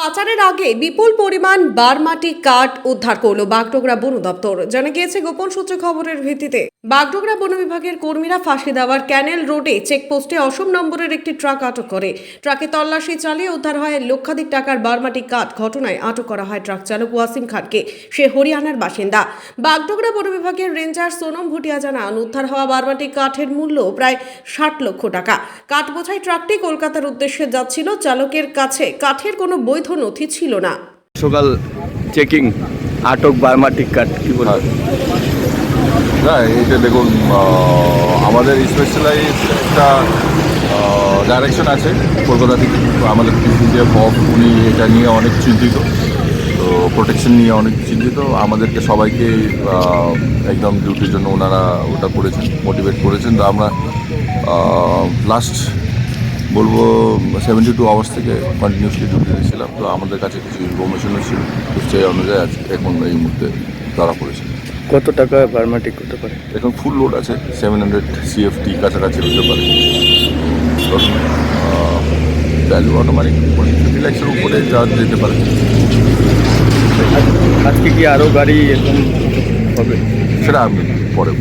পাচারের আগে বিপুল পরিমাণ বারমাটি কাঠ উদ্ধার করলো বাগডোগরা বন দপ্তর। জানা গিয়েছে গোপন সূত্রে খবরের ভিত্তিতে বাগডোগরা বন বিভাগের কর্মীরা ফাঁসি দেওয়ার ক্যানেল রোডে চেকপোস্টে অসম নম্বরের একটি ট্রাক আটক করে। ট্রাকে তল্লাশি চালিয়ে উদ্ধার হয় লক্ষাধিক টাকার বারমাটি কাঠ। ঘটনায় আটক করা হয় ট্রাক চালক ওয়াসিম খানকে। সে হরিয়ানার বাসিন্দা। বাগডোগরা বন বিভাগের রেঞ্জার সোনম ভুটিয়া জানান, উদ্ধার হওয়া বারমাটি কাঠের মূল্য প্রায় 60 লক্ষ টাকা। কাঠ বোঝাই ট্রাকটি কলকাতার উদ্দেশ্যে যাচ্ছিল। চালকের কাছে কাঠের কোনো বৈধ নথি ছিল না। সকাল চেকিং আটক বারমাটি কাঠ কি বলে না, এইটা দেখুন, আমাদের স্পেশালাইজ একটা ডাইরেকশন আছে কলকাতা থেকে। তো আমাদের যে বব উনি এটা নিয়ে অনেক চিন্তিত, তো প্রোটেকশন নিয়ে অনেক চিন্তিত। আমাদেরকে সবাইকে একদম ডিউটির জন্য ওনারা ওটা করেছেন, মোটিভেট করেছেন। তো আমরা লাস্ট বলবো 72 আওয়ার্স থেকে কন্টিনিউসলি ডিউটিতে ছিলাম। তো আমাদের কাছে কিছু ইনফরমেশনও ছিল, তো সেই অনুযায়ী এখন এই মুহূর্তে ধরা পড়েছে। কত টাকা বারমাটি করতে পারে? এখন ফুল লোড আছে 700 CFT কাছাকাছি হতে পারে। ভ্যালু অটোমেটিক 50 লাখের উপরে যা যেতে পারে। আজকে কি আরও গাড়ি এরকম হবে? সেটা আমি পরে